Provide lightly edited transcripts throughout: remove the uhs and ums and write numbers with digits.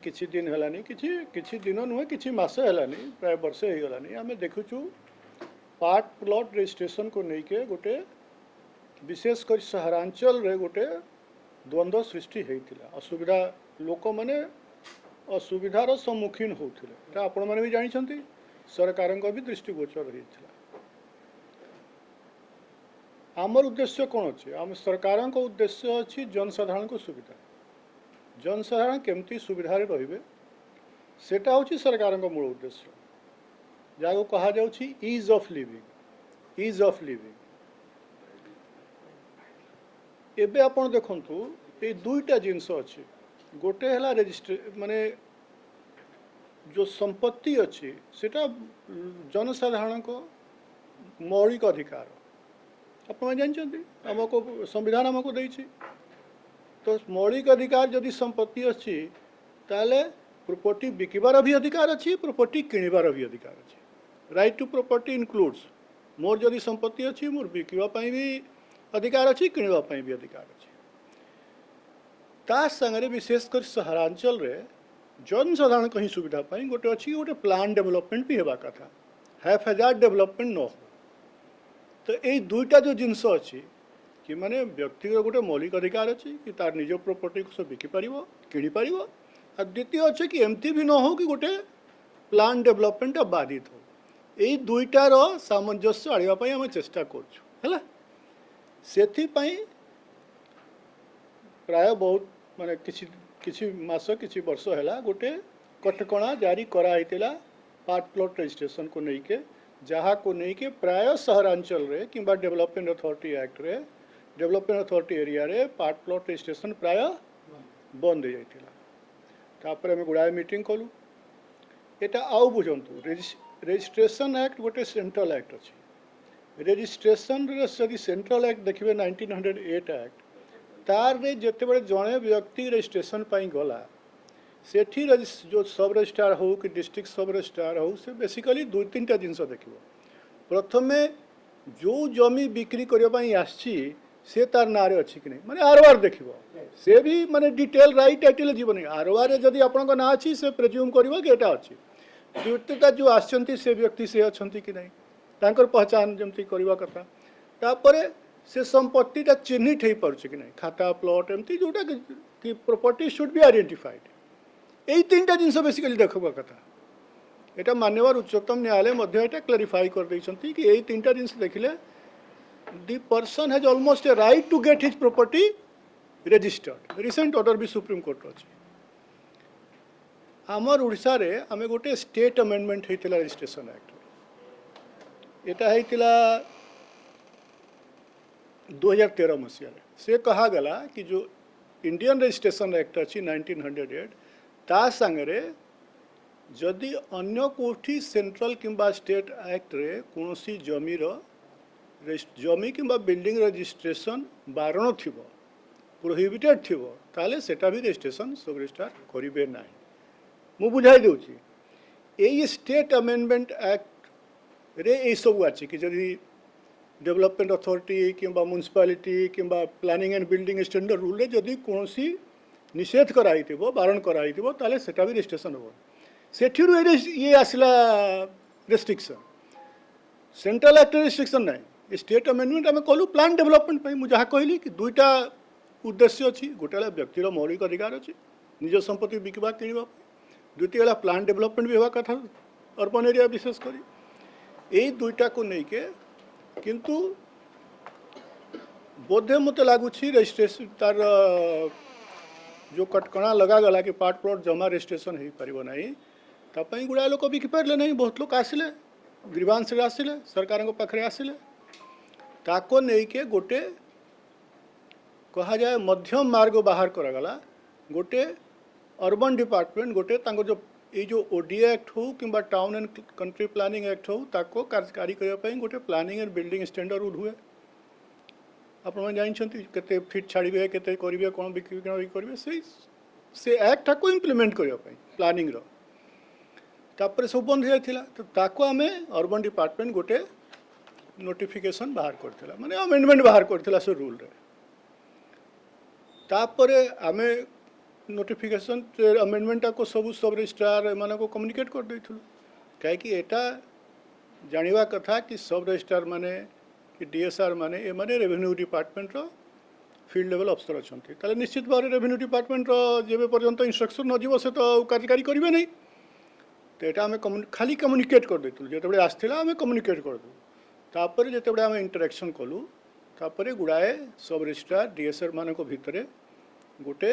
किछि दिन हेलानी किछि दिन नुहे किछि मास हेलानी प्राय वर्षे हो गलानी आम देखुचु पार्ट प्लॉट रजिस्ट्रेशन को लेके गोटे विशेषकर सहरांचल रे गोटे द्वंद्व सृष्टि होता असुविधा लोक मैंने असुविधार सम्मुखीन होते आपण मैंने भी जानते सरकार भी दृष्टिगोचर होता आमर उद्देश्य कौन अच्छे आम सरकार उद्देश्य अच्छी जनसाधारण को सुविधा जनसाधारण केमती सुविधा रे सेटा हूँ सरकार मूल उद्देश्य जहाँ कहा इज ऑफ लिविंग एबे आपण देखंतु ये दुईटा जिनस अच्छी गोटे है रजिस्ट्रे माने जो संपत्ति अच्छी सेटा जनसाधारण को मौलिक अधिकार आप जानते आमको संविधान आमको देछि तो मौलिक अधिकार जदि संपत्ति अच्छी ताले प्रॉपर्टी बिकबार भी अधिकार अच्छी प्रॉपर्टी किणवार भी अधिकार अच्छी राइट टू प्रॉपर्टी इनक्लूड्स मोर जदि संपत्ति अच्छी मोर बिकवाई भी अधिकार अच्छी किणवाई भी अधिकार अच्छी ता संगे विशेषकर सहरांचल रे जनसाधारण कहीं सुविधा पाई गोटे अच्छी गोटे प्लान डेवलपमेंट भी होगा कथा हैफेजार्ड डेवलपमेंट न हो तो ये दुईटा जो जिनस अच्छी कि माने व्यक्तिगत गोटे मौलिक अधिकार अच्छी कि तार निज प्रॉपर्टी को सब बिकिपर किपर आ द्वितीय अच्छे कि एमती भी न हो कि गोटे प्लान डेवलपमेंट बाधित हो यही दुईटार सामंजस्य आने आम चेष्टा करूँ है प्राय बहुत माने किछि मास किछि वर्ष है गोटे कटकणा जारी कराइला पार्ट प्लॉट रजिस्ट्रेशन को लेके जहाँ को लेके प्राय सहरांचल रे किंबा डेवलपमेंट अथॉरिटी एक्ट रे डेवलपमेंट अथॉरिटी एरिया रे पार्ट प्लॉट रजिस्ट्रेशन प्राय बंद हो जाता आम गुड़ाए मीटिंग कलु एटा आउ बुझंतु रजिस्ट्रेशन एक्ट गोटे सेंट्रल एक्ट अच्छी रजिस्ट्रेशन यदि सेंट्रल एक्ट देखिए 1908 एक्ट तार रे जेतेबेले जड़े व्यक्ति रजिस्ट्रेशन पाई गला सेठी जो सब रजिस्ट्रार हो कि डिस्ट्रिक्ट सब रजिस्ट्रार हो से बेसिकली दुई तीन टा जिनस देखिबो प्रथमे जो जमी बिक्री करने आसी से तार ना अच्छी कि नहीं माने आरवार देखिबो से भी माने डिटेल राइट टाइटल जीवन आरवार जदि आपन ना अच्छी से प्रेज्यूम करिवो कि एटा अच्छी द्वितीयता जो आछंती से व्यक्ति से अच्छंती कि नहीं तांकर पहचान जमती करवा कथा तापरे से संपत्ति ता चिन्हित हो पारुछि कि नहीं खाता प्लॉट एमती जोटा कि प्रॉपर्टी शुड बी आइडेंटिफाइड यही तीन टा जिनस बेसिकली देखबा कथा एटा मान्यवर उच्चतम न्यायालय मध्य एटा क्लैरिफाई कर दैछंती कि यही तीन टा जिनस देखिले the person has almost a right to get his property registered recent order भी सुप्रीम कोर्ट अच्छी आमर उड़ीसा रे आमे गोटे स्टेट अमेंडमेंट होता रजिस्ट्रेशन एक्ट एटा होता 2013 मसीह से कहा गला कि जो इंडियन रजिस्ट्रेशन एक्ट अच्छी 1908 ता संगे जदि अन्य कोठी सेंट्रल किंबा स्टेट एक्ट रे कोनोसी जमीर जमी कि बिल्डिंग रजिस्ट्रेशन बारण थी प्रोहिबिटेड थी ताले सेटा भी रजिस्ट्रेशन सब रजिस्ट्रार करेंगे ना मु बुझाई दूची यही स्टेट अमेंडमेंट एक्ट रे ये सब अच्छी कि जदि डेवलपमेंट अथॉरिटी किंबा म्युनिसिपालिटी किंबा planning and building standard rule जदि कौन निषेध कराई बारण कराई ताले सेटा भी रजिस्ट्रेशन हो से ये आसला रेस्ट्रिक्शन सेंट्रल एक्ट रेस्ट्रिक्शन ना स्टेट अमेंडमेंट आम कहलु प्लान डेवलपमेंट मुझे जहाँ कहली कि दुईटा उद्देश्य अच्छी गोटे व्यक्तिर मौलिक अधिकार अच्छी निज संपत्ति बिकवा किणवा द्वितीय प्लान डेवलपमेंट भी होगा कथा अर्बन एरिया विशेषकर यही दुईटा को लेके किंतु बोधे मत लगुच रजिस्ट्रेशन तार जो कटकणा लगा गला कि पार्ट प्लॉट जमा रजिस्ट्रेशन हो पार ना गुड़ाए लोक बिकिपारे नहीं बहुत लोग आसिले ग्रीवांस आसिले सरकार पाखे आसिले ताको नहीं के गोटे कहा जाए मध्यम मार्ग बाहर करागला गोटे अर्बन डिपार्टमेंट गोटे जो ये जो ओडीए एक्ट हो कि town and country planning act हो ताको कार्यकारी करने गोटे planning and building standard rule हुए आपने जानते केते फिट छाड़े केते करेंगे कौन बिक्री करेंगे से एक्ट को इम्प्लीमेंट करने प्लानिंग तापर सब बंद हो जाता तो ताको आम अर्बन डिपार्टमेंट गोटे नोटिफिकेशन बाहर करथिला माने अमेंडमेंट बाहर करथिला से रूल रे तापर आमे नोटिफिकेशन अमेंडमेंट को सब सब रजिस्ट्रार एम को कम्युनिकेट कर देइथुलु कहीं एटा जानिबा कथा कि सब रजिस्ट्रार माने कि डीएसआर माने ए माने रेवेन्यू डिपार्टमेंट रो फील्ड लेवल अफसर अच्छे ताले निश्चित भाव रेवेन्यू डिपार्टमेंट रो जेबे पर्यंत इंस्ट्रक्शन न जीव से तो कार्यकारी करेंगे नहीं तो यहाँ आम खाली कम्युनिकेट कर देलु जो आसला आम कम्युनिकेट करदू तापर जो आम इंटरेक्शन कलु तापर गुड़ाए सब रजिस्ट्रार डीएसआर मान भितर गोटे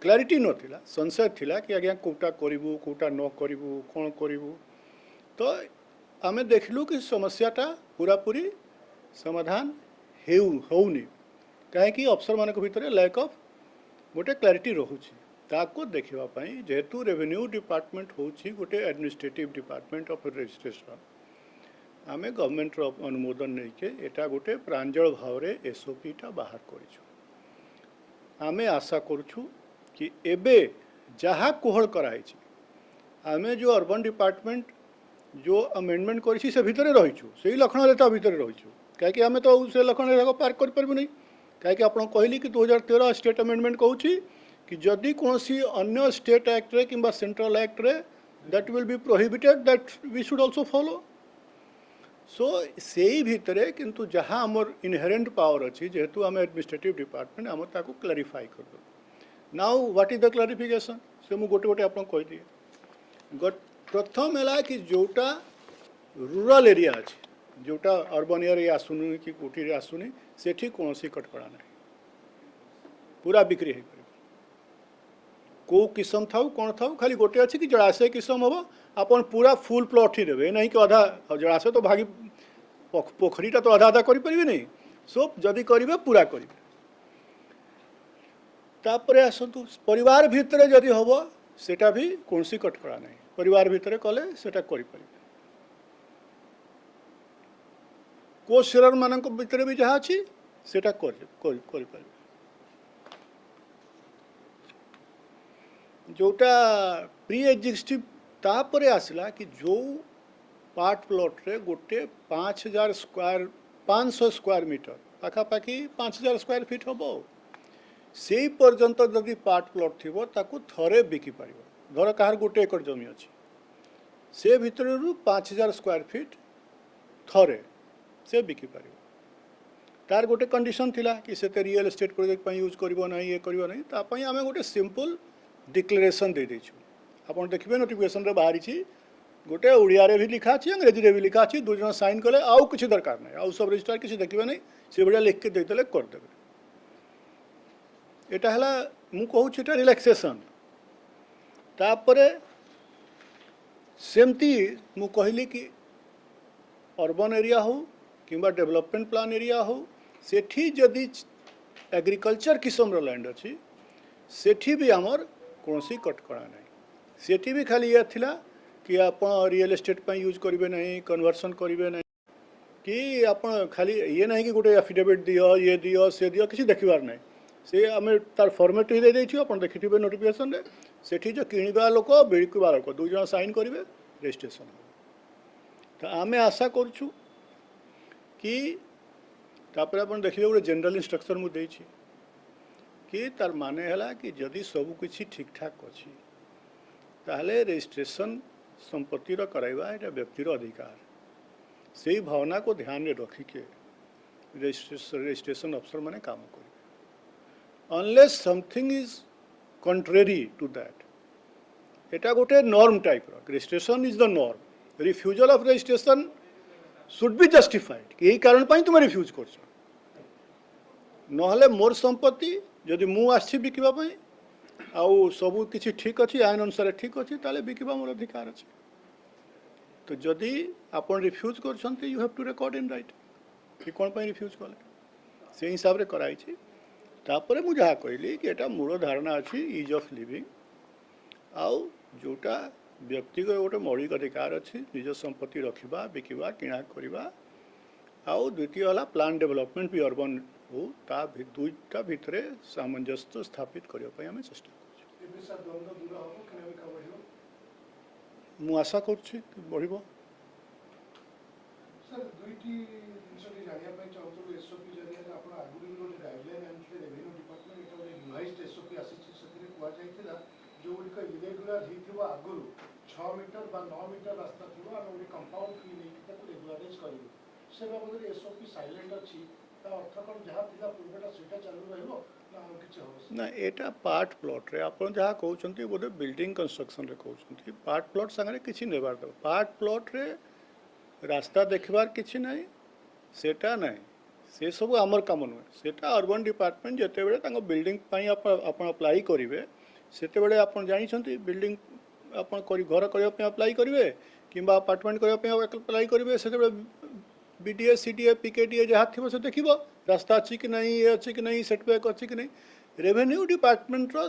क्लारिटी नथिला संशय थिला कि आज्ञा कोटा करूँ कोटा न करूँ कौन करूँ तो आम देखलु कि समस्याटा पूरापूरी समाधान होनी कहीं अफसर मान भितर लैक ऑफ गोटे क्लारिटी रोचे ताको देखापी जेहेतु रेवेन्यू डिपार्टमेंट होची गोटे एडमिनिस्ट्रेटिव डिपार्टमेंट ऑफ रजिस्ट्रेशन आम गवर्नमेंट अनुमोदन नहीं के एटा गोटे प्रांजल भाव में एसओपीटा बाहर करूँ आम आशा करुँ कि एबे जहाँ कोहल कराई आम जो अर्बन डिपार्टमेंट जो अमेंडमेंट करी से भितर रहीचु से लक्षण रेखा भितर रहीचु कहीं आम तो से लक्षण रेखा पार करूँ नहीं कहीं आप कहली कि 2013 स्टेट अमेंडमेंट कहूँ कि जदि कौन अन्य स्टेट एक्ट रे किंबा सेंट्रल एक्ट रे that will be prohibited that we should also follow सो से भितर किंतु जहाँ आमर इनहेरेंट पावर अच्छी जेहेतु आम एडमिनिस्ट्रेटिव डिपार्टमेंट आम ताको क्लारिफाई कर दो now what is the clarification से मुझे गोटे गोटे आप कहीदिए प्रथम है कि जोटा रूरल एरिया अच्छे जोटा अर्बन एरिया आसुनी कि कोटी आसुनी सेठी कौन कटकड़ा ना पूरा बिक्री हो कौ किसम थाऊ कौन थाऊ खाली गोटे अच्छी कि जलाशय किसम हम आपन पूरा फुल प्लॉट ही देवे नहीं कि अधा जलाशय तो भागी पोखरीटा तो अधा अधा करें नहीं सो जदि करेंगे पूरा करेंगे तापर आसतु परिवार भितर जदि हम सेटा भी कौन कटकड़ा नहीं परिवार भितर कले सेटा करें को शेयर मान भितर भी जहाँ अच्छी सेटा कर जोटा प्री एग्जिस्टिव तापरे आसला कि जो पार्ट प्लॉट रे गोटे 500 स्क्वायर मीटर पाखापाखि 5000 स्क्वायर फीट हम से पर्यंत जदि पार्ट प्लॉट थी ताकू थरे बिकी पार धर कहार गोटे एकड़ जमी अच्छी से भितर 5000 स्क्वायर फीट थरे से बिकी पार तार गोटे कंडीशन थिला कि से रियल एस्टेट प्रोजेक्ट यूज करिवो नहीं ये करिवो नहीं तापई आमे गोटे सिंपल डिक्लेरेशन दे देछु आपन देखिबे नोटिफिकेशन रे बाहरी गोटे ओडिया रे भी लिखा अछि अंग्रेजी रे भी लिखा अछि दो जन साइन कले आउ कुछ दरकार नहीं आउ सब रजिस्ट्रार किसी देखिबे नहीं से बढ़िया लिख के देतले कर देबे एटा हला मु कहू छी एटा रिलैक्सेशन तापरे सेमती मु कहली कि अर्बन एरिया हो किंबा डेवलपमेंट प्लान एरिया हो सेठी जदि एग्रीकल्चर किस्म रो लैंड अछि सेठी भी आमर कौन कटकड़ा नहीं सेठी भी खाली यह थिला कि आप रियल एस्टेट पर यूज करेंगे नहीं कन्वर्सन करेंगे नहीं कि आप खाली ये नहीं कि गोटे एफिडेविट दियो ये दियो से दियो किसी देखबार नहीं से आम तार फॉर्मेट ही दे देछु आप देखिथिबे नोटिफिकेशन रे सेठी जो किणवा लोक बिकवा लोक दो जन साइन करेंगे रजिस्ट्रेशन तो आम आशा करूँ कि तापर आप देखिए गोटे जनरल इंस्ट्रक्शन मुझे देछि कि तार माने है कि जदि सब किसी ठीक ठाक अच्छी ताहले रजिस्ट्रेशन संपत्तिर कराइबा एटा व्यक्तिर अधिकार से ही भावना को ध्यान में रखिके रजिस्ट्रेशन अफसर माने काम करेंगे unless something is contrary to that एटा गोटे norm type registration is the norm refusal of registration should be justified कि यही कारण पाई तुम रिफ्यूज कर नहले मोर संपत्ति जदि मु आसी बिकवाई आउ सबू किसी ठीक अच्छी आईन अनुसार ठीक अच्छी ताले बिकवा मोर अधिकार अच्छे तो जदि आप रिफ्यूज कर you have to record in write कि कौन पर रिफ्यूज कले से हिसाब से कराई तापर मु जहाँ कहली कि एटा मूल धारणा अच्छी इज ऑफ लिविंग आउ जोटा व्यक्ति गोटे मौलिक अधिकार अच्छी निज संपत्ति रखा बिकवा किणा करवा आउ द्वितीय है प्लान डेवलपमेंट भी अर्बन हो दुईटा भितर सामंजस्य स्थापित करने आम चेष्टा मु आशा कर बढ़ କୁହାଯାଇଥିଲା ଯେଉଁଗୁଡ଼ିକ ଇରେଗୁଲାର ହେଇଥିବ ଆଗରୁ 6 ମିଟର ବା 9 ମିଟର ରାସ୍ତା ଥିବ ଆମେ ଗୋଟେ କମ୍ପାଉଣ୍ଡ ଫି ନେଇକି ତାକୁ ରେଗୁଲାରାଇଜ୍ କରିବୁ ସେ ବାବଦରେ ଏସ୍ଓପି ସାଇଲେଣ୍ଟ ଅଛି ତା ଅର୍ଥ କ'ଣ ଯାହା ଥିଲା ପୂର୍ବଟା ସେଇଟା ଚାଲୁ ରହିବ ନା ଆଉ କିଛି ହେବ ନା ଏଇଟା ପାର୍ଟ ପ୍ଲଟ୍ରେ ଆପଣ ଯାହା କହୁଛନ୍ତି ବୋଧେ ବିଲ୍ଡିଂ କନଷ୍ଟ୍ରକ୍ସନ୍ରେ କହୁଛନ୍ତି ପାର୍ଟ ପ୍ଲଟ୍ ସାଙ୍ଗରେ କିଛି ନେବାର ଦେବ ପାର୍ଟ ପ୍ଲଟ୍ରେ ରାସ୍ତା ଦେଖିବାର କିଛି ନାହିଁ ସେଟା ନାହିଁ से सब आमर कम नुहे सेटा अर्बन डिपार्टमेंट जितेबले बिल्डिंग आप अप्लाई करेंगे से आप जानते बिल्डिंग आप घर करने अप्लाई करेंगे कि अपार्टमेंट करने अप्लाई करेंगे से बीडीए सीडीए पीकेडीए जहाँ थी से देख रास्ता अच्छी कि नहीं ये अच्छी कि नहीं सेटबैक अच्छी कि नहीं रेवेन्यू डिपार्टमेंटर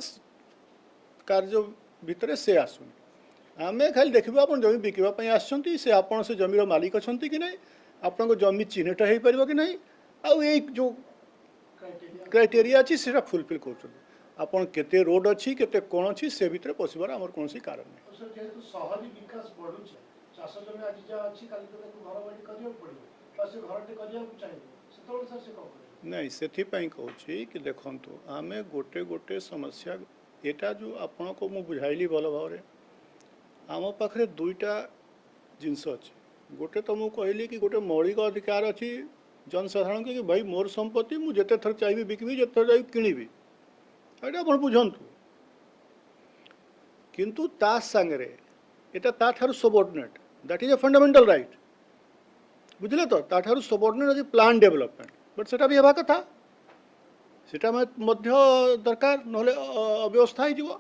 कार्य भितर से आसुन आम खाली देखा आप जमी बिकवाई आसछंती से आप से जमीर मालिक अच्छा कि नहीं आपको जमी चिन्हट हो पार कि नहीं आउ ये जो क्राइटेरिया अच्छी से फुलफिल कर आपन केते रोड अच्छी केते कौन अच्छी से भितर पशुबार आमर कौन कारण नहीं सर जेहेतु शहरी विकास बढ़ुचे चाष जमी आज जहाँ अच्छी काली तो घर बाड़ी करने पड़ो से घर चाहिए से सर से कौन नहीं से कहूँ कि देखु आम गोटे गोटे समस्या यहाँ जो आपण को मुझे बुझाइली भल भाव आम पाखे दुईटा जिनस अच्छे गोटे तो मुझे कहली कि गोटे मौलिक अधिकार अच्छी जनसाधारण कि भाई मोर संपत्ति मुझे जिते थर चाहिए बिकबी जिते थर चाहिए किणवी ये आप बुझंतु किंतु ता सांगरे एटा ता ठारू subordinate that is a fundamental right बुझले तो ता ठारू सबऑर्डिनेट अछि प्लान डेवलपमेंट बट सेटा भी हेबा कथा सेटा मध्य दरकार नहले अव्यवस्था ही जीव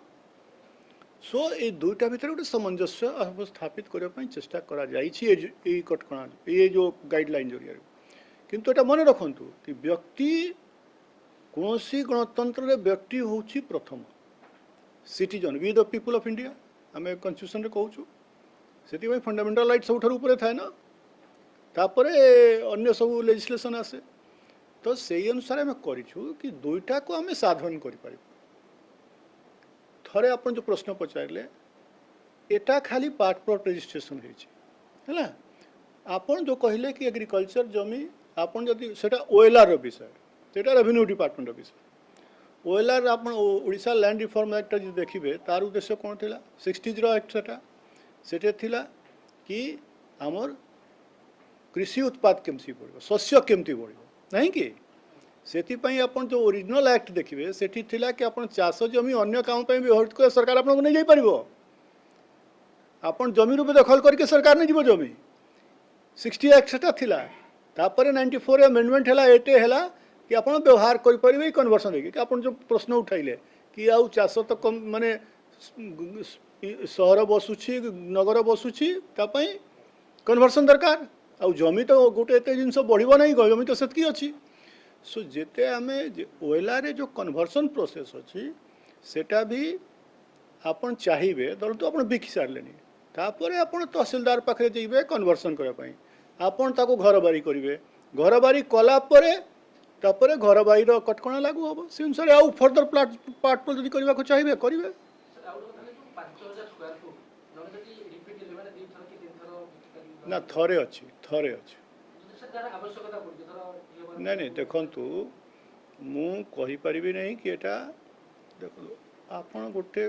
सो ये दुईटा भितर गोटे सामंजस्य स्थापित करने चेष्टा करा जाइए कटकणा ये जो गाइडलाइन जरिए किंतु एटा मन रखंतु कि व्यक्ति कौन सी गणतंत्र व्यक्ति होची प्रथम citizen we the people of India आम कन्स्टिट्यूशन रे कहूँ से फंडामेंटल राइट सब ऊपर थाए ना तापर अन्य सब लेजिस्लेशन आसे तो से अनुसार आम करूँ कि दुईटा को आम साधन कर थे आप जो प्रश्न पचारे एटा खाली पार्ट प्लॉट रजिस्ट्रेशन है आपन जो कहले कि एग्रीकल्चर जमी आपन जदि सेटा ओएलआर विषय सेटा रेवेन्यू डिपार्टमेंट विषय ओएलआर आप ओडिशा लैंड रिफॉर्म एक्ट जो देखिए तार उद्देश्य कौन थिला 60 एक्ट सेटा थिला कि आमर कृषि उत्पाद केमती बढ़ शस्य केमती बढ़ नहीं कि से आपन जो ओरिजिनल एक्ट देखिए सेठी थिला कि आपन चाष जमी अन्य काम पे व्यवहार कर सरकार आपन नहीं जाई परिबो आपन जमी रूप दखल करके सरकार नहीं जीव जमी 60 एक्ट सेटा थिला तापर 94 अमेंडमेंट है एटे है कि आप व्यवहार करें कन्वर्सन देखिए आप जो प्रश्न उठाइले कि आउ चाष तो कम माने सहर बसुची नगर बसुची कन्वर्सन दरकार आउ जमी तो गोटे एत जिन बढ़ ना जमी तो सेतकी अच्छी सो जेते आम ओएलआर जो कन्वर्सन प्रोसेस अच्छी सेटा भी आपन चाहिए धर तो आप बिकी सारे तापर आप तहसिलदार पाखे जाइए कन्वर्सन करने आपन ताको घर बारी करेंगे घर बारी कलापर तापर घर बारीर कटकणा लागू हम से अनुसार आउ फर्दर पार्ट प्लॉट जब करने चाहिए करेंगे ना थरे अच्छी नहीं नहीं देखु मुझे नहीं कि एटा देख आपन गोटे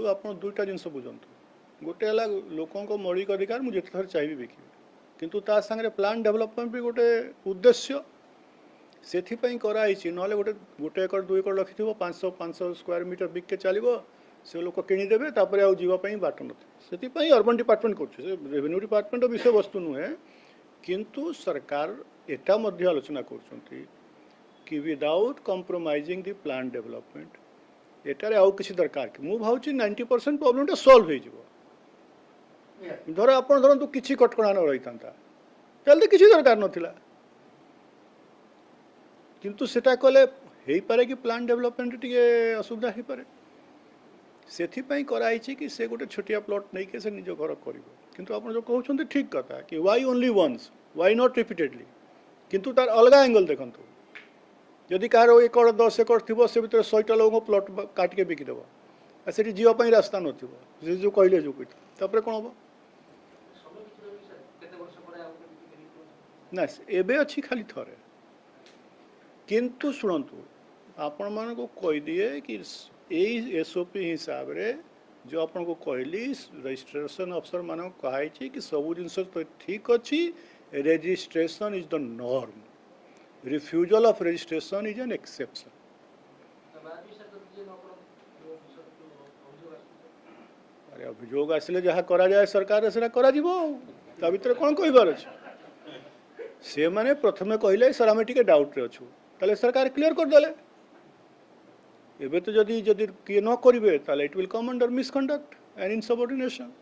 आप दुईटा जिनस बुझंतु गोटे है लोकों मौलिक अधिकार मुझे जिते थर चाहिए बिकी किंतु ता संगे प्लान डेवलपमेंट भी गोटे उद्देश्य से कराई ना गोटे गोटे एकड़ 2 एकड़ रखि 500 स्क्वायर मीटर बिके चलो से लोक किणीदेवे तापर आउ जीवाई बाट नहीं अर्बन डिपार्टमेंट कर रेवेन्यू डिपार्टमेंट विषय वस्तु नुहे किंतु सरकार एटा मध्य आलोचना कर कि without compromising the plan development एटारे आउ किसी दरकार कि मुझे भावुँ 90% प्रॉब्लम सॉल्व हो धर आप धरतु कि कटकणा न रही था तो किसी दरकार नाला किंतु सेटा कले हो पारे कि प्लान डेवलपमेंट टी असुविधा हो पारे से कराई कि से गोटे छोटिया प्लॉट नहीं के से निज घर कर किंतु आप जो कहते ठीक कथा कि why only once why not repeatedly किंतु तार अलग एंगल देखु जदि कार एकड़ 10 एकड़ थी से भीतर 100टा लोक प्लॉट काट के बिकिदेव आ से जीवाई रास्ता न जो कहले जो कही कौन हम ना एबे अच्छी खाली थरे किंतु शुणु आपण मान को कही दिए कि यही एसओपी हिसाब रे जो आपन को कहली रजिस्ट्रेशन अफसर मान कहाई कि सब जिनस तो ठीक अच्छी registration is the norm refusal of registration is an exception अरे अभियोग आसिले जहाँ करा जाए सरकार से करा जीवो ता भीतर कौन कहबार अछि से माने प्रथमे कहले सर आम टिके डाउट रे अछु ताले सरकार क्लियर कर देले एबे तो जदि जदि किए न करिवे ताले it will come under misconduct and इनसबऑर्डिनेशन